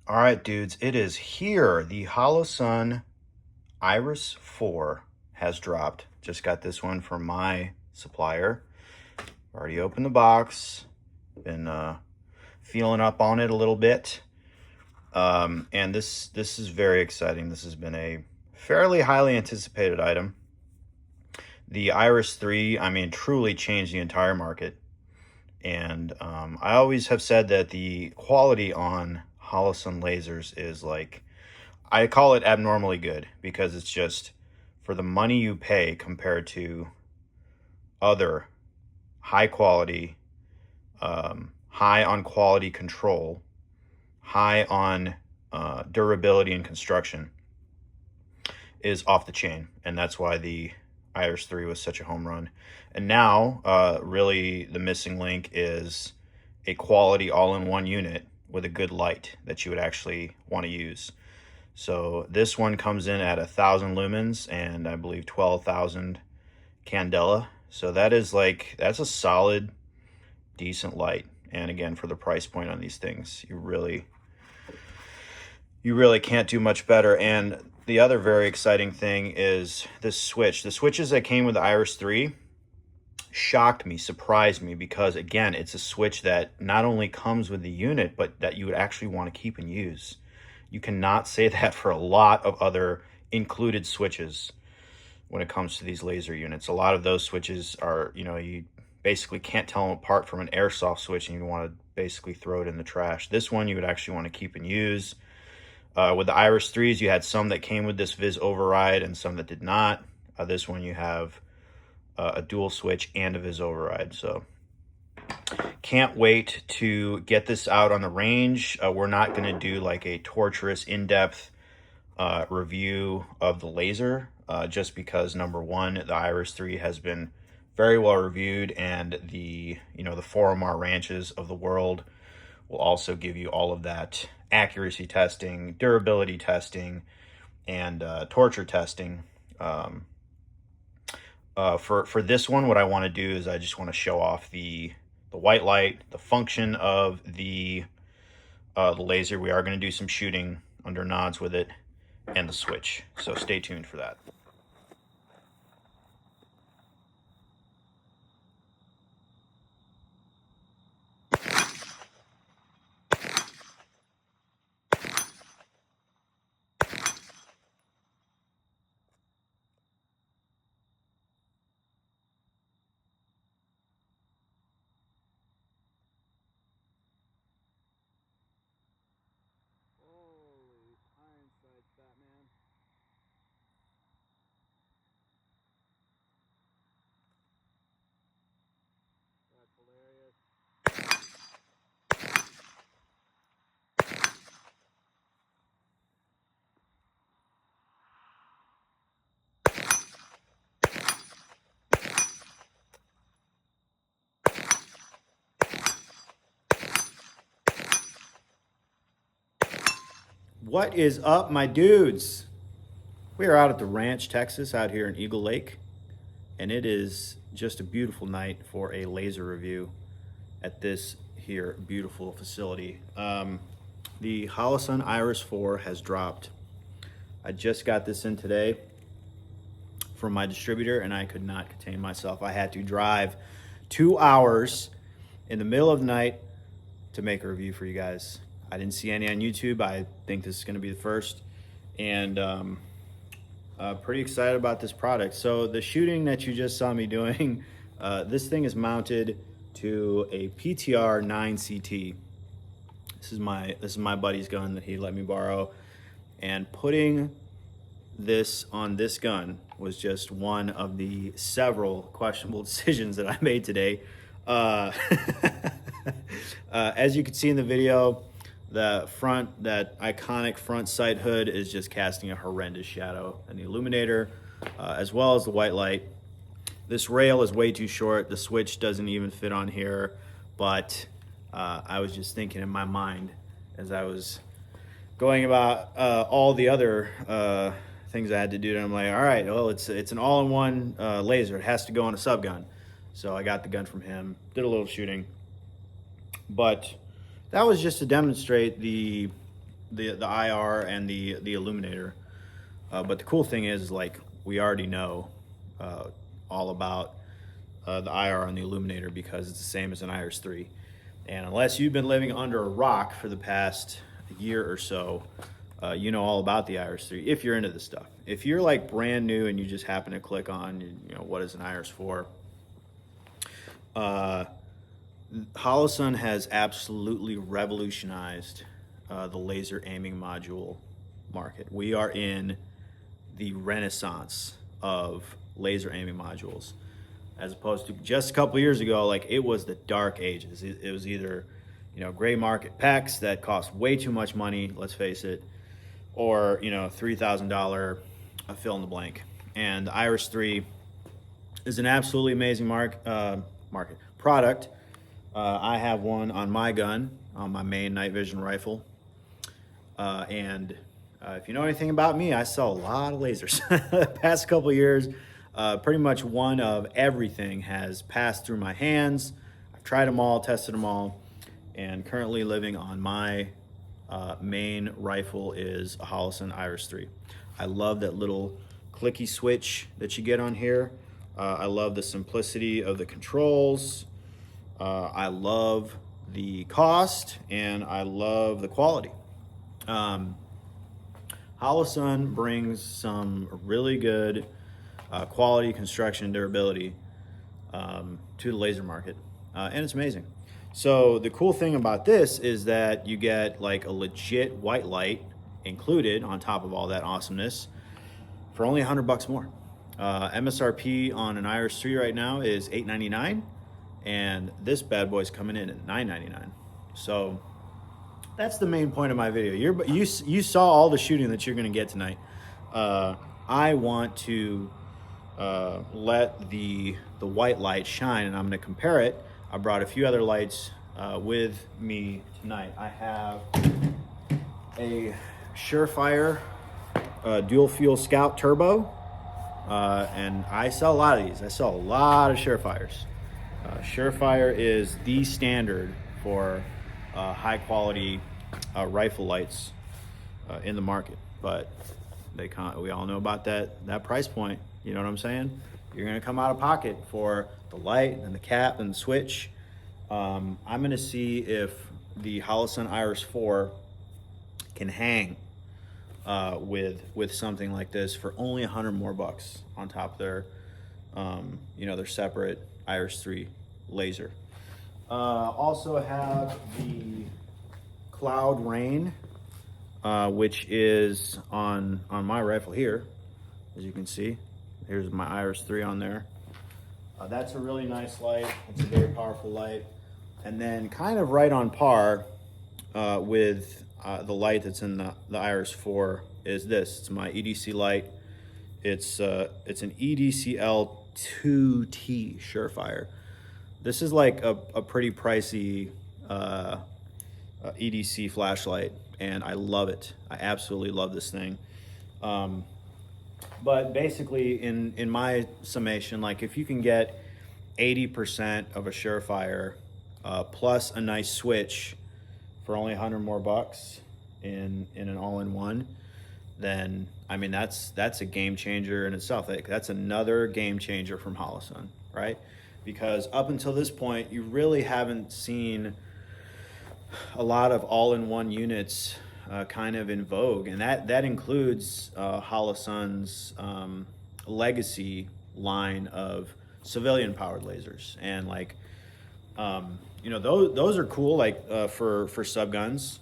All right, dudes, it is here. The Holosun IRIS 4 has dropped. Just got this one from my supplier. Already opened the box. Been feeling up on it a little bit. And this is very exciting. This has been a fairly highly anticipated item. The IRIS 3, I mean, truly changed the entire market. And I always have said that the quality on Holosun lasers is like, I call it abnormally good, because it's just for the money you pay compared to other high quality, high on quality control, high on durability and construction, is off the chain. And that's why the IRIS 3 was such a home run. And now, really, the missing link is a quality all-in-one unit with a good light that you would actually want to use. So this one comes in at 1,000 lumens and I believe 12,000 candela. So that's a solid, decent light. And again, for the price point on these things, you really can't do much better. And the other very exciting thing is this switch. The switches that came with the IRIS 3 shocked me, surprised me, because again, it's a switch that not only comes with the unit, but that you would actually want to keep and use. You cannot say that for a lot of other included switches when it comes to these laser units. A lot of those switches are, you basically can't tell them apart from an airsoft switch, and you want to basically throw it in the trash. This one you would actually want to keep and use. With the IRIS 3s, you had some that came with this Vis override and some that did not. This one you have a dual switch and a Vis override. So can't wait to get this out on the range. We're not going to do like a torturous in-depth review of the laser, just because number one, the IRIS 3 has been very well reviewed, and the 4MR ranches of the world will also give you all of that accuracy testing, durability testing, and torture testing. For this one, what I want to do is I just want to show off the white light, the function of the laser. We are going to do some shooting under nods with it, and the switch. So stay tuned for that. Holy hindsight, Batman. That's hilarious. What is up, my dudes? We are out at the ranch, Texas, out here in Eagle Lake, and it is just a beautiful night for a laser review at this here beautiful facility. The Holosun IRIS 4 has dropped. I just got this in today from my distributor, and I could not contain myself. I had to drive 2 hours in the middle of the night to make a review for you guys. I didn't see any on YouTube. I think this is going to be the first, and pretty excited about this product. So the shooting that you just saw me doing, this thing is mounted to a PTR 9CT. This is my buddy's gun that he let me borrow, and putting this on this gun was just one of the several questionable decisions that I made today. As you can see in the video, that iconic front sight hood is just casting a horrendous shadow, and the illuminator, as well as the white light. This rail is way too short. The switch doesn't even fit on here, but I was just thinking in my mind as I was going about all the other things I had to do, and I'm like, all right, well, it's an all-in-one laser. It has to go on a subgun. So I got the gun from him, did a little shooting, but that was just to demonstrate the the IR and the illuminator. But the cool thing is like we already know all about the IR and the illuminator because it's the same as an IRIS 3. And unless you've been living under a rock for the past year or so, you know all about the IRIS 3 if you're into this stuff. If you're like brand new and you just happen to click on, you know, what is an IRIS 4? Holosun has absolutely revolutionized the laser aiming module market. We are in the renaissance of laser aiming modules, as opposed to just a couple years ago, like it was the dark ages. It was either, you know, gray market packs that cost way too much money, let's face it, or, you know, $3,000 a fill in the blank. And the IRIS 3 is an absolutely amazing product. I have one on my gun, on my main night vision rifle. If you know anything about me, I sell a lot of lasers. The past couple of years, pretty much one of everything has passed through my hands. I've tried them all, tested them all, and currently living on my main rifle is a Holosun IRIS 3. I love that little clicky switch that you get on here. I love the simplicity of the controls. I love the cost, and I love the quality. Holosun brings some really good quality, construction, and durability to the laser market, and it's amazing. So the cool thing about this is that you get like a legit white light included on top of all that awesomeness for only $100 more. MSRP on an IRIS 3 right now is $899, and this bad boy's coming in at $999. So that's the main point of my video. You saw all the shooting that you're going to get tonight. I want to let the white light shine, and I'm going to compare it. I brought a few other lights with me tonight. I have a Surefire dual fuel Scout Turbo, and I sell a lot of these. I sell a lot of Surefires. Surefire is the standard for high quality rifle lights in the market, but we all know about that price point. You know what I'm saying? You're gonna come out of pocket for the light and the cap and the switch. I'm gonna see if the Holosun IRIS 4 can hang with something like this for only $100 more on top of their their separate IRIS 3 laser. Also have the Cloud Rain, which is on my rifle here, as you can see. Here's my IRIS 3 on there. That's a really nice light. It's a very powerful light. And then kind of right on par with the light that's in the IRIS 4 is this. It's my EDC light. It's an EDCL 2T Surefire. This is like a pretty pricey EDC flashlight, and I love it. I absolutely love this thing. But basically, in my summation, like if you can get 80% of a Surefire plus a nice switch for only $100 more in an all-in-one, then I mean that's a game changer in itself. That's another game changer from Holosun, right? Because up until this point, you really haven't seen a lot of all-in-one units kind of in vogue, and that includes Holosun's legacy line of civilian-powered lasers, and like those are cool, like for subguns,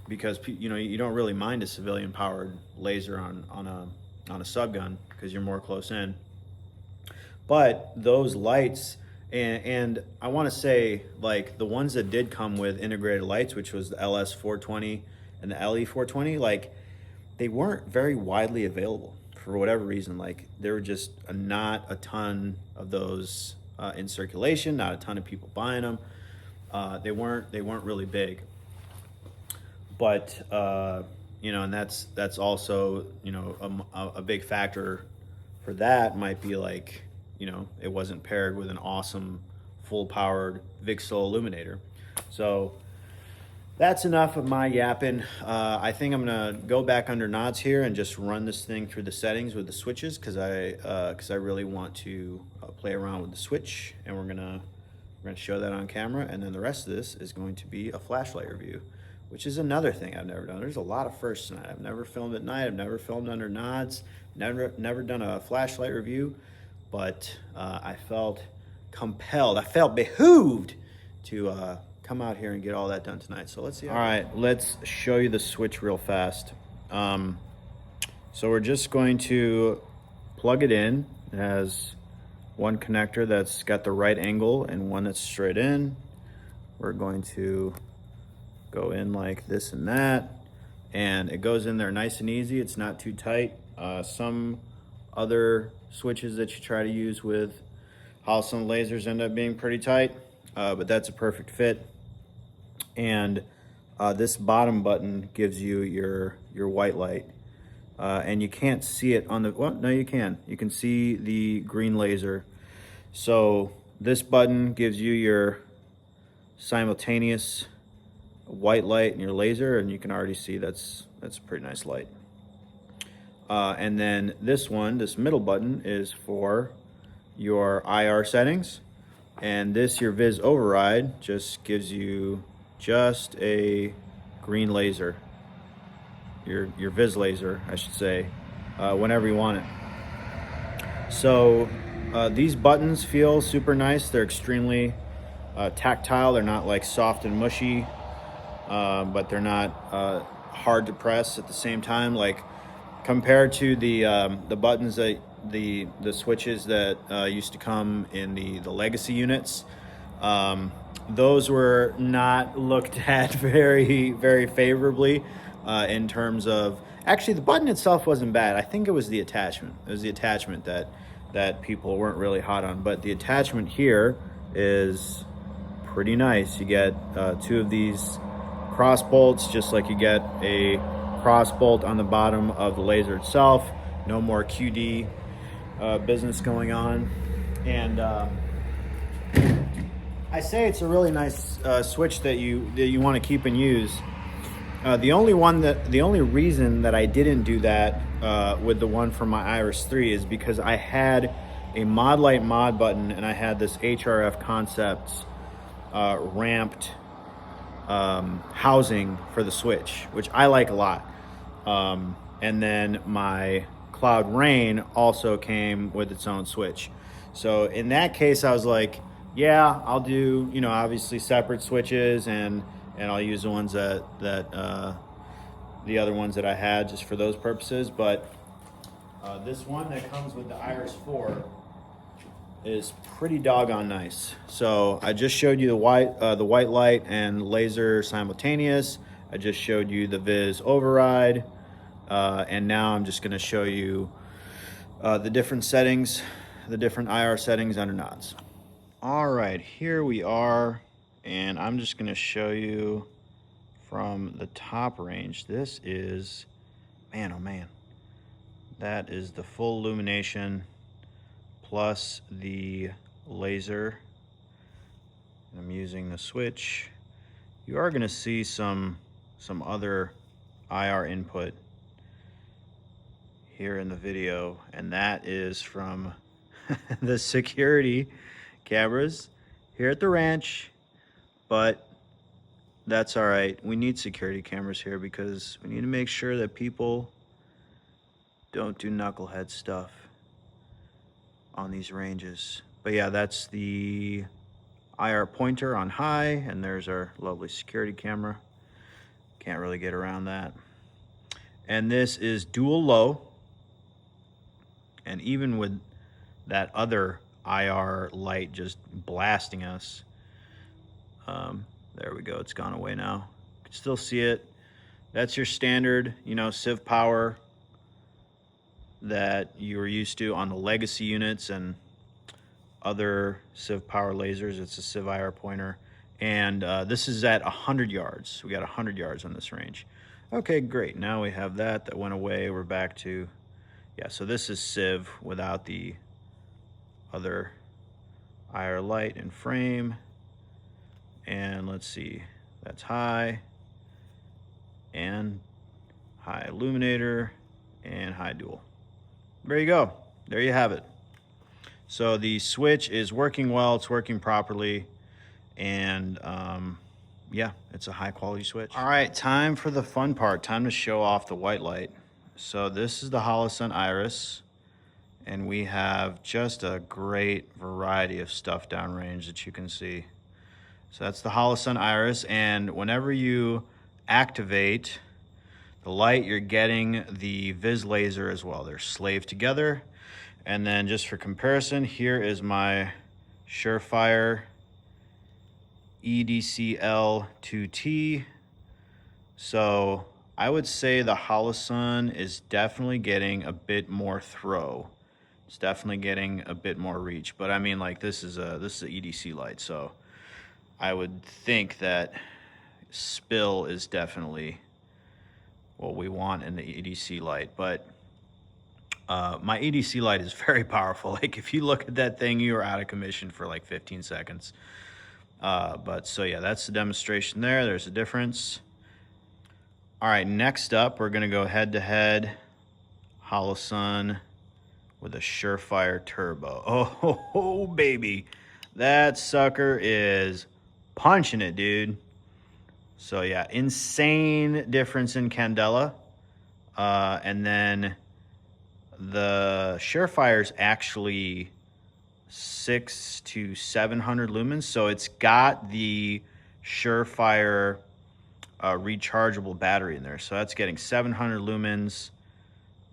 because you don't really mind a civilian-powered laser on a subgun because you're more close in. But those lights, and I want to say, like the ones that did come with integrated lights, which was the LS420 and the LE420, like they weren't very widely available for whatever reason. Like there were just not a ton of those in circulation, not a ton of people buying them. They weren't really big. But and that's also a big factor for that might be like, it wasn't paired with an awesome full-powered VCSEL illuminator. So That's enough of my yapping. I think I'm gonna go back under nods here and just run this thing through the settings with the switches because I really want to play around with the switch, and we're gonna show that on camera, and then the rest of this is going to be a flashlight review, which is another thing I've never done. There's a lot of firsts tonight. I've never filmed at night. I've never filmed under nods. Never done a flashlight review, but I felt compelled. I felt behooved to come out here and get all that done tonight. So let's see. All right, let's show you the switch real fast. So we're just going to plug it in. It has one connector that's got the right angle and one that's straight in. We're going to go in like this and that, and it goes in there nice and easy. It's not too tight. Some other switches that you try to use with Holosun lasers end up being pretty tight, but that's a perfect fit. And this bottom button gives you your white light, and you can't see it on the, well, no, you can. You can see the green laser. So this button gives you your simultaneous white light and your laser, and you can already see that's a pretty nice light. And then this one, this middle button, is for your IR settings, and this, your Viz override, just gives you just a green laser, your Viz laser, I should say, whenever you want it. So these buttons feel super nice. They're extremely tactile. They're not like soft and mushy, but they're not hard to press at the same time. Like compared to the buttons that the switches that used to come in the legacy units, those were not looked at very favorably in terms of, actually the button itself wasn't bad. I think it was the attachment. It was the attachment that people weren't really hot on, but the attachment here is pretty nice. You get two of these cross bolts, just like you get a cross bolt on the bottom of the laser itself. No more QD business going on. And I say it's a really nice switch that you want to keep and use. The only reason that I didn't do that with the one from my Iris 3 is because I had a mod light mod button, and I had this HRF Concepts ramped housing for the switch, which I like a lot. And then my Cloud Rain also came with its own switch. So in that case, I was like, yeah, I'll do, you know, obviously separate switches, and I'll use the ones that the other ones that I had just for those purposes. But this one that comes with the Iris 4 is pretty doggone nice. So I just showed you the white light and laser simultaneous. I just showed you the Viz override, and now I'm just going to show you the different settings, the different IR settings under nods. All right, here we are, and I'm just going to show you from the top range. This is, man, oh man, that is the full illumination plus the laser. I'm using the switch. You are going to see some other IR input here in the video, and that is from the security cameras here at the ranch. But that's all right. We need security cameras here because we need to make sure that people don't do knucklehead stuff on these ranges. But yeah, that's the IR pointer on high, and there's our lovely security camera. Can't really get around that. And this is dual low, and even with that other IR light just blasting us, there we go, it's gone away now. You can still see it. That's your standard, you know, Civ power that you were used to on the legacy units and other Civ power lasers. It's a Civ IR pointer, and this is at 100 yards. We got 100 yards on this range. Okay, great. Now we have that went away. We're back to, yeah, so this is Civ without the other IR light and frame. And let's see, that's high, high illuminator, and high dual. There you go. There you have it. So the switch is working well, it's working properly, and yeah, it's a high quality switch. All right, time for the fun part. Time to show off the white light. So this is the Holosun IRIS, and we have just a great variety of stuff downrange that you can see. So that's the Holosun IRIS, and whenever you activate the light, you're getting the vis laser as well. They're slaved together. And then just for comparison, here is my Surefire EDCL2T. So I would say the Holosun is definitely getting a bit more throw. It's definitely getting a bit more reach. But I mean, like, this is a EDC light, so I would think that spill is definitely what we want in the EDC light. But my EDC light is very powerful. Like, if you look at that thing, you are out of commission for like 15 seconds. But so yeah, that's the demonstration there. There's a difference. All right, next up, we're gonna go head to head Holosun with a Surefire Turbo. Oh, baby. That sucker is punching it, dude. So yeah, insane difference in candela. And then the Surefire's actually 600 to 700 lumens. So it's got the Surefire rechargeable battery in there. So that's getting 700 lumens.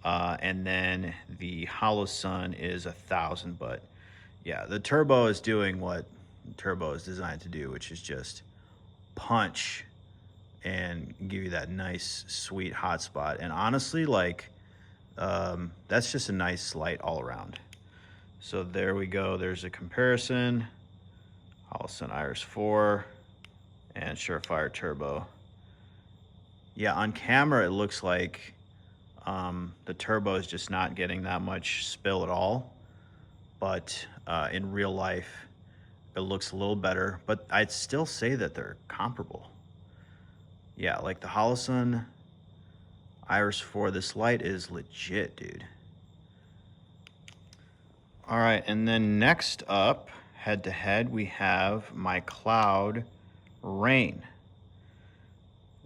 And then the Holosun is 1,000. But yeah, the Turbo is doing what the Turbo is designed to do, which is just punch and give you that nice, sweet hot spot. And honestly, like, that's just a nice light all around. So there we go. There's a comparison. Holosun IRIS 4 and Surefire Turbo. Yeah, on camera it looks like the Turbo is just not getting that much spill at all. But in real life, it looks a little better. But I'd still say that they're comparable. Yeah, like the Holosun IRIS 4, this light is legit, dude. All right, and then next up, head to head, we have my Cloud Rain,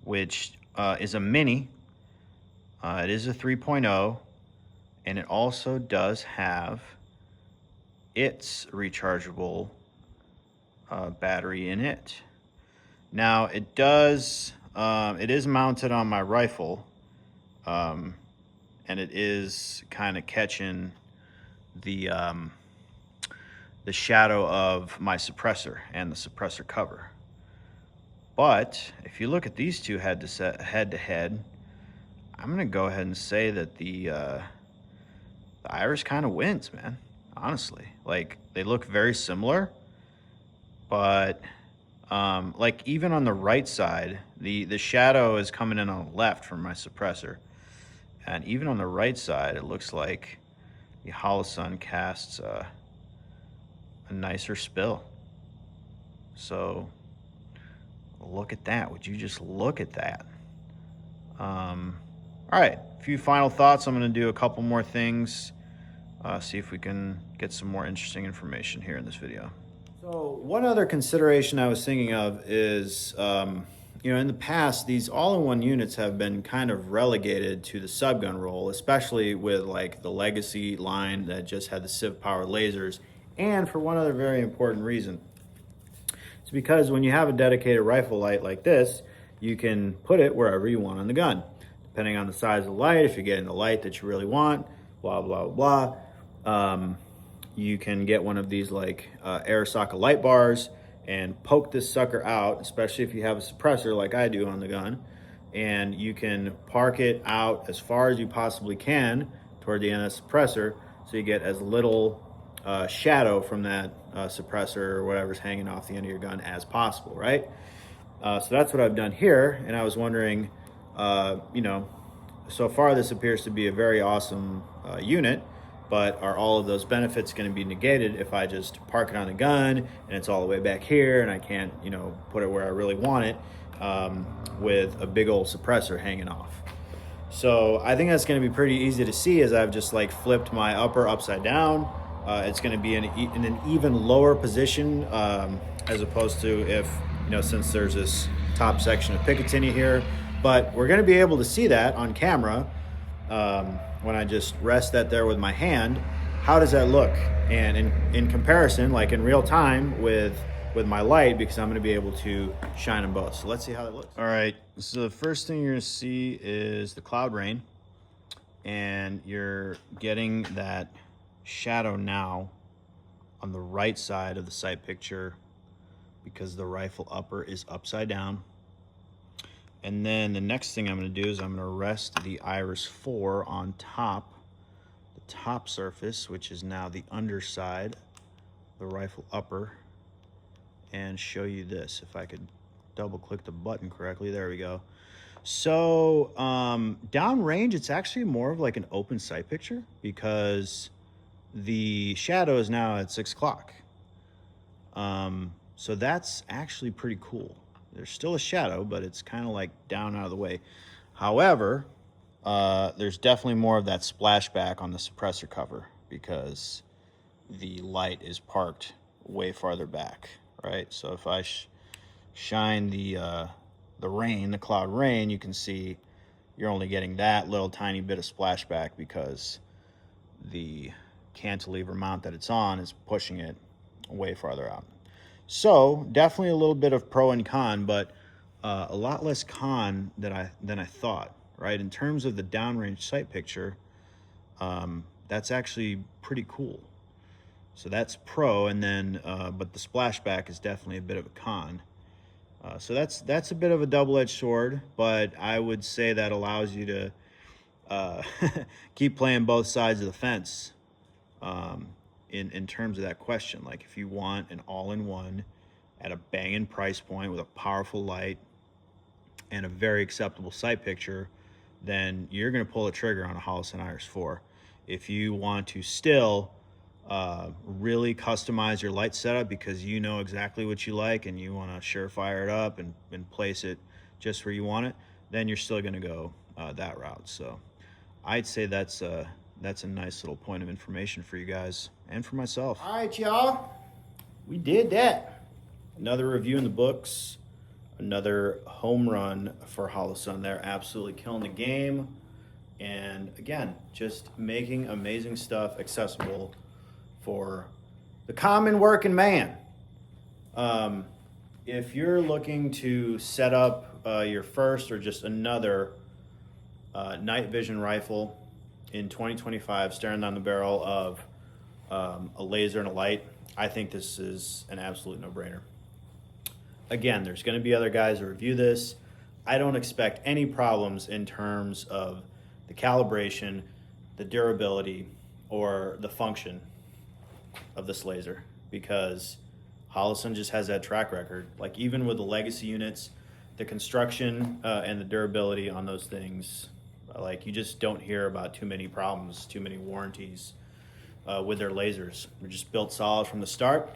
which is a mini. It is a 3.0, and it also does have its rechargeable battery in it. Now, it does, it is mounted on my rifle, and it is kind of catching the shadow of my suppressor and the suppressor cover. But if you look at these two head to head, I'm gonna go ahead and say that the IRIS kind of wins, man. Honestly, like, they look very similar, but like, even on the right side, the shadow is coming in on the left from my suppressor, and even on the right side, it looks like the Holosun casts a nicer spill. So look at that. Would you just look at that? All right, a few final thoughts. I'm going to do a couple more things, see if we can get some more interesting information here in this video. So one other consideration I was thinking of is, you know, in the past, these all-in-one units have been kind of relegated to the subgun role, especially with like the legacy line that just had the Civ powered lasers, and for one other very important reason. It's because when you have a dedicated rifle light like this, you can put it wherever you want on the gun, depending on the size of the light. If you're getting the light that you really want, blah, blah, blah, you can get one of these like air socket light bars and poke this sucker out, especially if you have a suppressor like I do on the gun, and you can park it out as far as you possibly can toward the end of the suppressor, so you get as little shadow from that suppressor or whatever's hanging off the end of your gun as possible, right? So that's what I've done here, and I was wondering, you know, so far this appears to be a very awesome unit, but are all of those benefits going to be negated if I just park it on the gun and it's all the way back here and I can't, you know, put it where I really want it with a big old suppressor hanging off? So I think that's going to be pretty easy to see as I've just like flipped my upper upside down. It's going to be in an even lower position as opposed to if, since there's this top section of Picatinny here. But we're going to be able to see that on camera when I just rest that there with my hand. How does that look? And in comparison, like in real time with my light, because I'm going to be able to shine them both. So let's see how that looks. All right, so the first thing you're going to see is the cloud rain, and you're getting that shadow now on the right side of the sight picture because the rifle upper is upside down. And then the next thing I'm going to do is I'm going to rest the Iris 4 on top, the top surface, which is now the underside, the rifle upper, and show you this. If I could double click the button correctly, there we go. So downrange, it's actually more of like an open sight picture because the shadow is now at 6 o'clock. So that's actually pretty cool. There's still a shadow, but it's kind of like down out of the way. However, there's definitely more of that splashback on the suppressor cover because the light is parked way farther back, right? So if I shine the rain, the cloud rain, you can see you're only getting that little tiny bit of splashback because the cantilever mount that it's on is pushing it way farther out. So definitely a little bit of pro and con, but a lot less con than I thought, right? In terms of the downrange sight picture, that's actually pretty cool. So that's pro, and then but the splashback is definitely a bit of a con. So that's a bit of a double-edged sword, but I would say that allows you to keep playing both sides of the fence in terms of that question. Like if you want an all-in-one at a banging price point with a powerful light and a very acceptable sight picture, then you're going to pull the trigger on a Holosun IRIS 4. If you want to still really customize your light setup because you know exactly what you like and you want to surefire it up and place it just where you want it, then you're still going to go that route. So I'd say that's a nice little point of information for you guys and for myself. All right, y'all, we did that. Another review in the books, another home run for Holosun. They're absolutely killing the game. And again, just making amazing stuff accessible for the common working man. If you're looking to set up your first or just another night vision rifle in 2025, staring down the barrel of a laser and a light, I think this is an absolute no-brainer. Again, there's going to be other guys that review this. I don't expect any problems in terms of the calibration, the durability, or the function of this laser because Holosun just has that track record. Like even with the legacy units, the construction and the durability on those things, like you just don't hear about too many problems, too many warranties with their lasers. They're just built solid from the start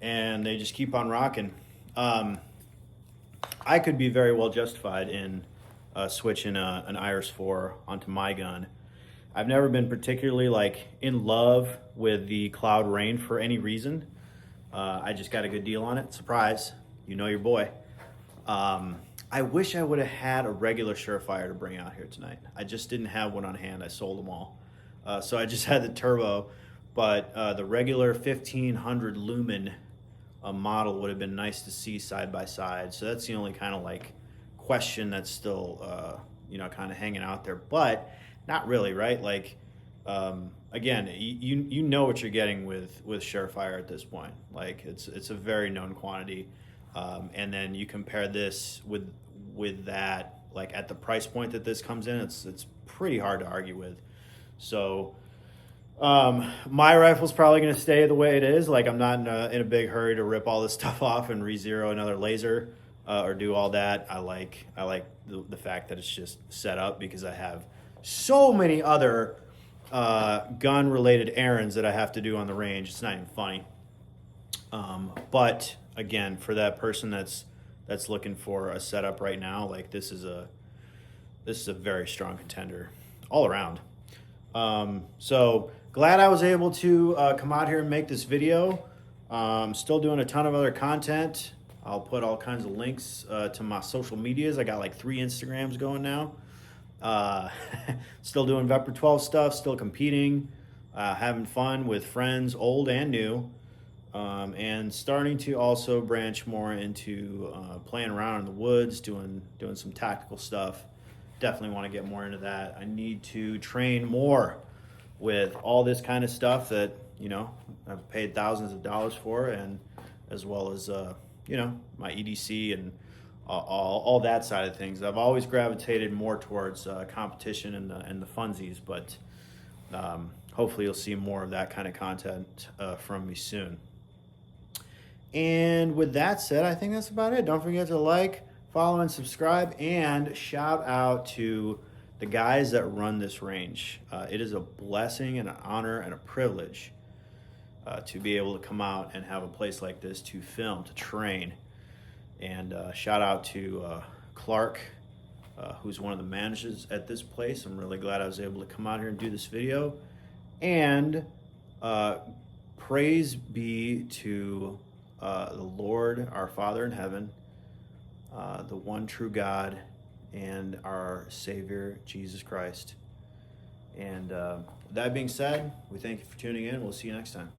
and they just keep on rocking. I could be very well justified in switching an IRIS 4 onto my gun. I've never been particularly like in love with the cloud rain for any reason. I just got a good deal on it. Surprise, you know your boy. I wish I would have had a regular Surefire to bring out here tonight. I just didn't have one on hand. I sold them all. So I just had the turbo, but the regular 1500 Lumen model would have been nice to see side by side. So that's the only kind of like question that's still, kind of hanging out there, but not really, right? Like, again, you know what you're getting with Surefire at this point. Like it's a very known quantity. And then you compare this with that, like at the price point that this comes in, it's pretty hard to argue with. So my rifle's probably going to stay the way it is. Like I'm not in a big hurry to rip all this stuff off and re-zero another laser or do all that. I like the fact that it's just set up because I have so many other gun related errands that I have to do on the range. It's not even funny. But again, for that person that's looking for a setup right now, like this is this is a very strong contender all around. So glad I was able to come out here and make this video. Still doing a ton of other content. I'll put all kinds of links to my social medias. I got like 3 Instagrams going now. Still doing Vepr 12 stuff, still competing, having fun with friends, old and new, and starting to also branch more into playing around in the woods, doing some tactical stuff. Definitely want to get more into that. I need to train more with all this kind of stuff that, you know, I've paid thousands of dollars for, and as well as, you know, my EDC and all that side of things. I've always gravitated more towards competition and the funsies, but hopefully you'll see more of that kind of content from me soon. And with that said, I think that's about it. Don't forget to like, follow, and subscribe, and shout out to the guys that run this range. It is a blessing and an honor and a privilege to be able to come out and have a place like this to film, to train. And shout out to Clark, who's one of the managers at this place. I'm really glad I was able to come out here and do this video. And praise be to the Lord, our Father in heaven, the one true God, and our Savior, Jesus Christ. And that being said, we thank you for tuning in. We'll see you next time.